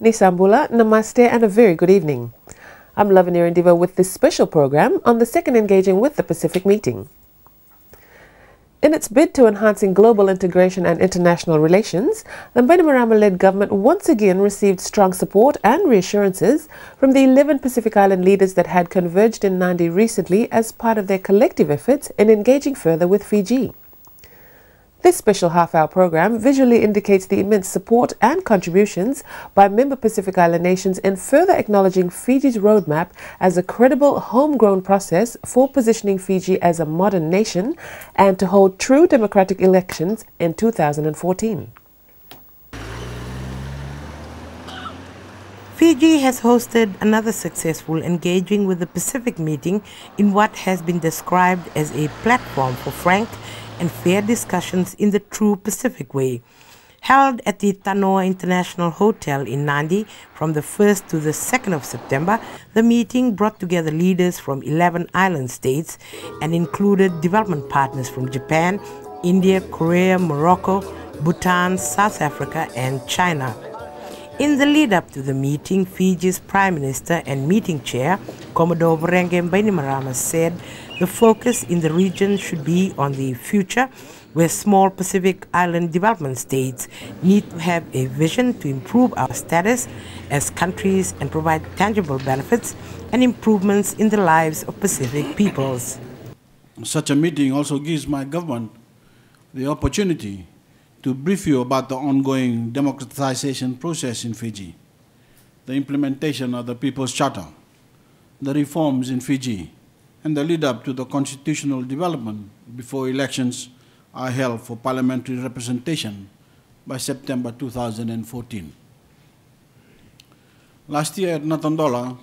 Nisambula, Namaste and a very good evening. I'm Lavanir Ndiva with this special program on the second Engaging with the Pacific meeting. In its bid to enhancing global integration and international relations, the Bainimarama-led government once again received strong support and reassurances from the 11 Pacific Island leaders that had converged in Nadi recently as part of their collective efforts in engaging further with Fiji. This special half-hour program visually indicates the immense support and contributions by member Pacific Island nations in further acknowledging Fiji's roadmap as a credible homegrown process for positioning Fiji as a modern nation and to hold true democratic elections in 2014. Fiji has hosted another successful Engaging with the Pacific meeting in what has been described as a platform for frank and fair discussions in the true Pacific way. Held at the Tanoa International Hotel in Nadi from the 1st to the 2nd of September, the meeting brought together leaders from 11 island states and included development partners from Japan, India, Korea, Morocco, Bhutan, South Africa, and China. In the lead-up to the meeting, Fiji's Prime Minister and meeting chair, Commodore Voreqe Bainimarama, said the focus in the region should be on the future, where small Pacific Island development states need to have a vision to improve our status as countries and provide tangible benefits and improvements in the lives of Pacific peoples. Such a meeting also gives my government the opportunity to brief you about the ongoing democratization process in Fiji, the implementation of the People's Charter, the reforms in Fiji, and the lead-up to the constitutional development before elections are held for parliamentary representation by September 2014. Last year at Natandola,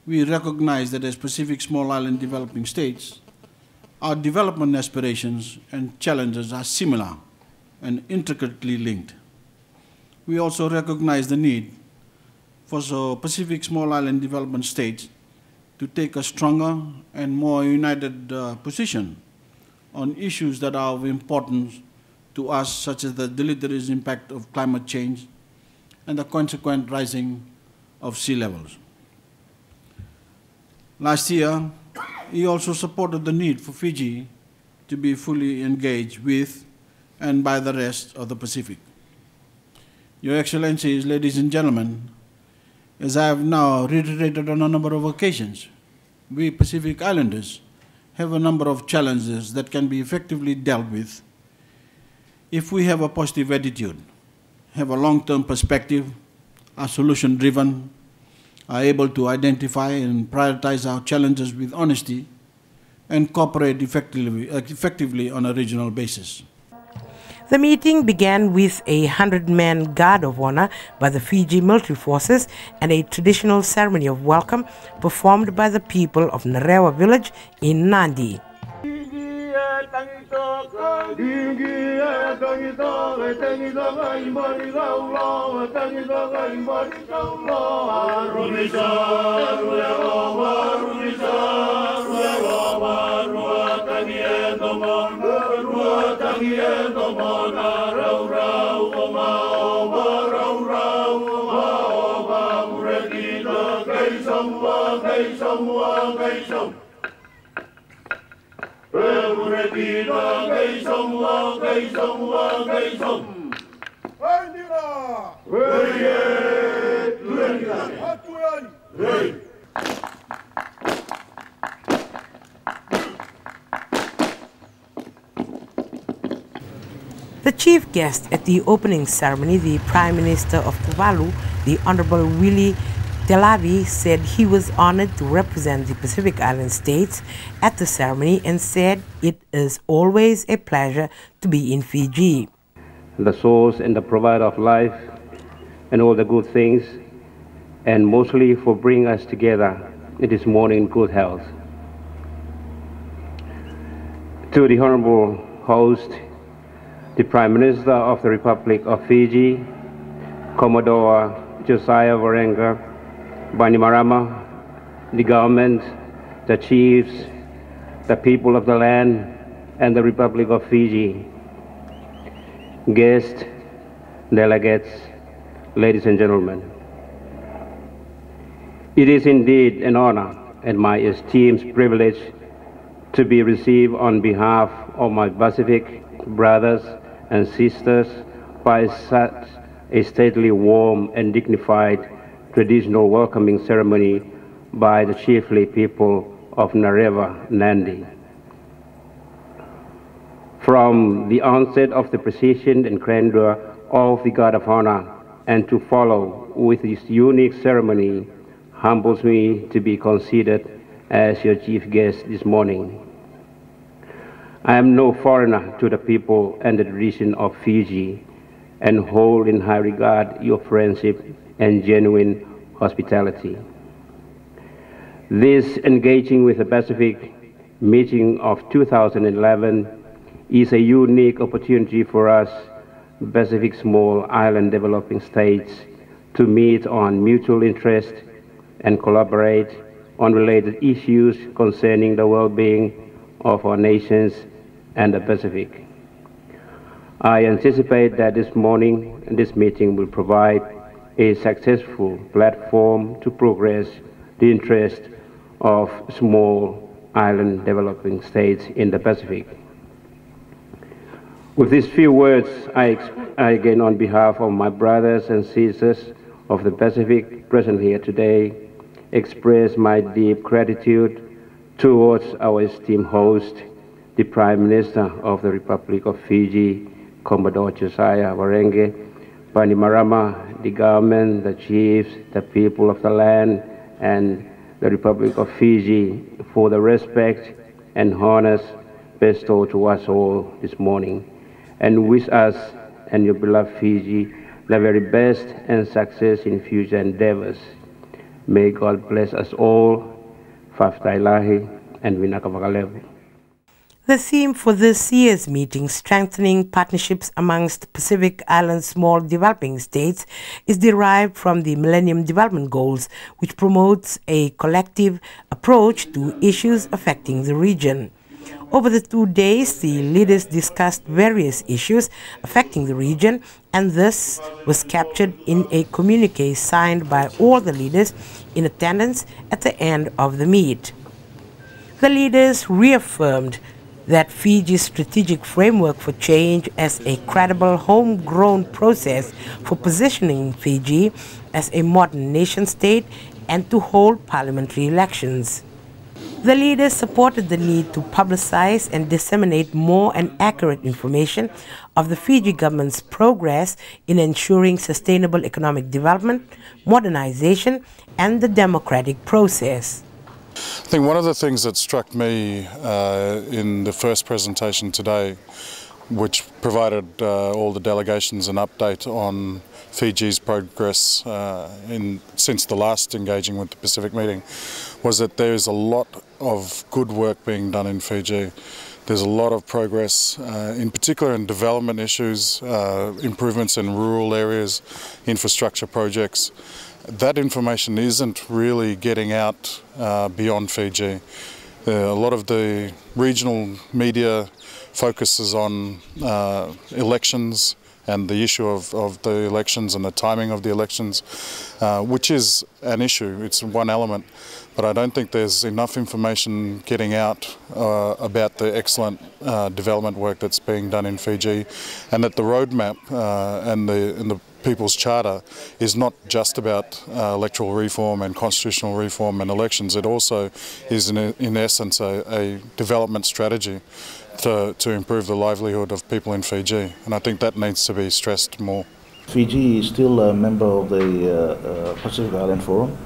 we recognized that as Pacific Small Island developing states, our development aspirations and challenges are similar and intricately linked. We also recognize the need for Pacific Small Island development states to take a stronger and more united position on issues that are of importance to us, such as the deleterious impact of climate change and the consequent rising of sea levels. Last year, he also supported the need for Fiji to be fully engaged with and by the rest of the Pacific. Your Excellencies, ladies and gentlemen, as I have now reiterated on a number of occasions, we Pacific Islanders have a number of challenges that can be effectively dealt with if we have a positive attitude, have a long-term perspective, are solution-driven, are able to identify and prioritize our challenges with honesty, and cooperate effectively on a regional basis. The meeting began with a 100-man guard of honor by the Fiji military forces and a traditional ceremony of welcome performed by the people of Narewa village in Nadi. The chief guest at the opening ceremony, the Prime Minister of Tuvalu, the Honorable Willie Telavi, said he was honored to represent the Pacific Island states at the ceremony and said it is always a pleasure to be in Fiji. The source and the provider of life and all the good things, and mostly for bringing us together in this morning in good health. To the Honorable host, the Prime Minister of the Republic of Fiji, Commodore Josiah Voreqe Bainimarama, the government, the chiefs, the people of the land, and the Republic of Fiji, guests, delegates, ladies and gentlemen. It is indeed an honor and my esteemed privilege to be received on behalf of my Pacific brothers and sisters by such a stately, warm, and dignified traditional welcoming ceremony by the chiefly people of Nareva, Nandi. From the onset of the precision and grandeur of the God of Honor, and to follow with this unique ceremony, humbles me to be considered as your chief guest this morning. I am no foreigner to the people and the tradition of Fiji, and hold in high regard your friendship and genuine hospitality. This Engaging with the Pacific meeting of 2011 is a unique opportunity for us, Pacific small island developing states, to meet on mutual interest and collaborate on related issues concerning the well-being of our nations and the Pacific. I anticipate that this meeting will provide a successful platform to progress the interest of small island developing states in the Pacific. With these few words, I again, on behalf of my brothers and sisters of the Pacific present here today, express my deep gratitude towards our esteemed host, the Prime Minister of the Republic of Fiji, Commodore Josiah Warenge, Bainimarama, the government, the chiefs, the people of the land, and the Republic of Fiji for the respect and honors bestowed to us all this morning, and wish us and your beloved Fiji the very best and success in future endeavors. May God bless us all. Faftailahi and Vinakavakalevu. The theme for this year's meeting, Strengthening Partnerships Amongst Pacific Island Small Developing States, is derived from the Millennium Development Goals, which promotes a collective approach to issues affecting the region. Over the 2 days, the leaders discussed various issues affecting the region, and this was captured in a communique signed by all the leaders in attendance at the end of the meet. The leaders reaffirmed that Fiji's strategic framework for change as a credible homegrown process for positioning Fiji as a modern nation-state and to hold parliamentary elections. The leaders supported the need to publicize and disseminate more and accurate information of the Fiji government's progress in ensuring sustainable economic development, modernization, and the democratic process. I think one of the things that struck me in the first presentation today, which provided all the delegations an update on Fiji's progress since the last Engaging with the Pacific meeting, was that there is a lot of good work being done in Fiji. There's a lot of progress, in particular in development issues, improvements in rural areas, infrastructure projects. That information isn't really getting out beyond Fiji. A lot of the regional media focuses on elections and the issue of the elections and the timing of the elections, which is an issue. It's one element, but I don't think there's enough information getting out about the excellent development work that's being done in Fiji, and that the roadmap and the People's Charter is not just about electoral reform and constitutional reform and elections. It also is in essence a development strategy to improve the livelihood of people in Fiji, and I think that needs to be stressed more. Fiji is still a member of the Pacific Island Forum.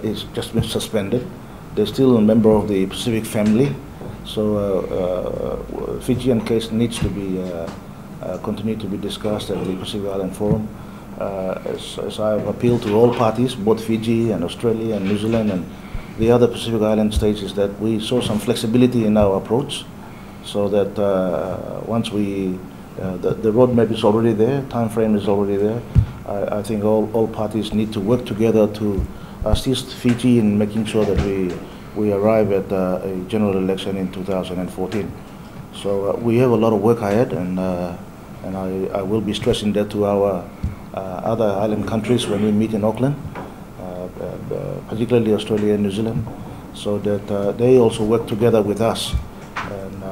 It's just been suspended. They're still a member of the Pacific family, so Fijian case needs to be continue to be discussed at the Pacific Island Forum. As I have appealed to all parties, both Fiji and Australia and New Zealand and the other Pacific Island states, is that we show some flexibility in our approach, so that once we, the roadmap is already there, time frame is already there. I think all parties need to work together to assist Fiji in making sure that we arrive at a general election in 2014. So we have a lot of work ahead, and I will be stressing that to our other island countries when we meet in Auckland. particularly Australia and New Zealand, so that they also work together with us. And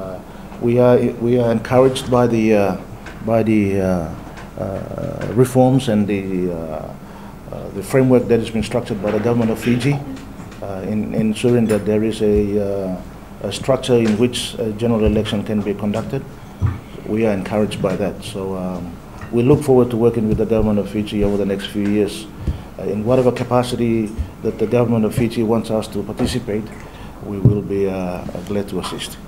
we are encouraged by the reforms and the framework that has been structured by the government of Fiji, in ensuring that there is a structure in which a general election can be conducted. We are encouraged by that. So we look forward to working with the government of Fiji over the next few years. In whatever capacity that the government of Fiji wants us to participate, we will be glad to assist.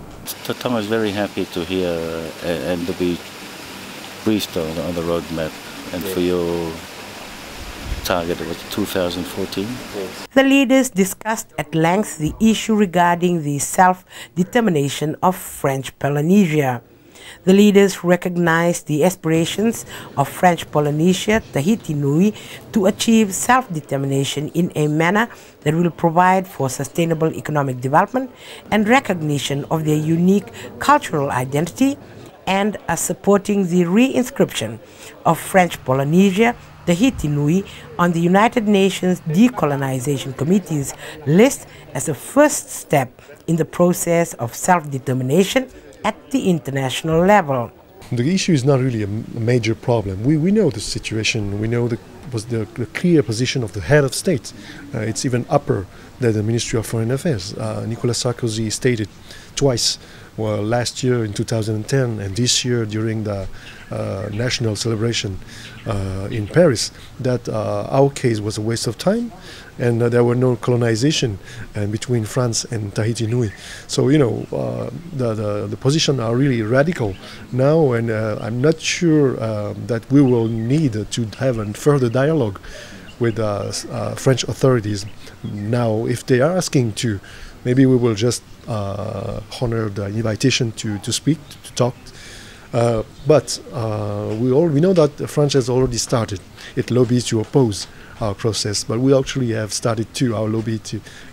Tatonga is very happy to hear and to be briefed on the roadmap and for your target was 2014. The leaders discussed at length the issue regarding the self-determination of French Polynesia. The leaders recognized the aspirations of French Polynesia, Tahiti Nui, to achieve self-determination in a manner that will provide for sustainable economic development and recognition of their unique cultural identity, and are supporting the re-inscription of French Polynesia, Tahiti Nui, on the United Nations Decolonization Committee's list as a first step in the process of self-determination at the international level. The issue is not really a major problem. We know the situation. We know the clear position of the head of state. It's even upper than the Ministry of Foreign Affairs. Nicolas Sarkozy stated twice, well, last year in 2010 and this year during the national celebration in Paris, that our case was a waste of time and there were no colonization between France and Tahiti Nui. So, you know, the positions are really radical now, and I'm not sure that we will need to have a further dialogue with French authorities now. If they are asking to, maybe we will just honor the invitation to speak, to talk. But we know that France has already started its lobby to oppose our process, but we actually have started our lobby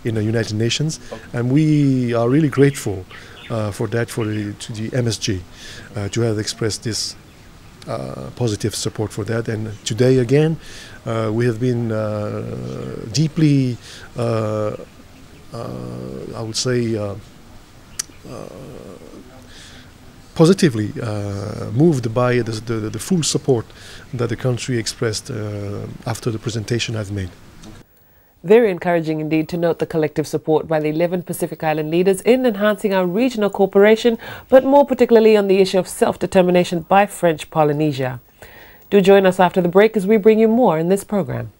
in the United Nations, and we are really grateful for that, to the MSG, to have expressed this positive support for that. And today again, we have been deeply, I would say, positively moved by the full support that the country expressed after the presentation I've made. Very encouraging indeed to note the collective support by the 11 Pacific Island leaders in enhancing our regional cooperation, but more particularly on the issue of self-determination by French Polynesia. Do join us after the break as we bring you more in this program.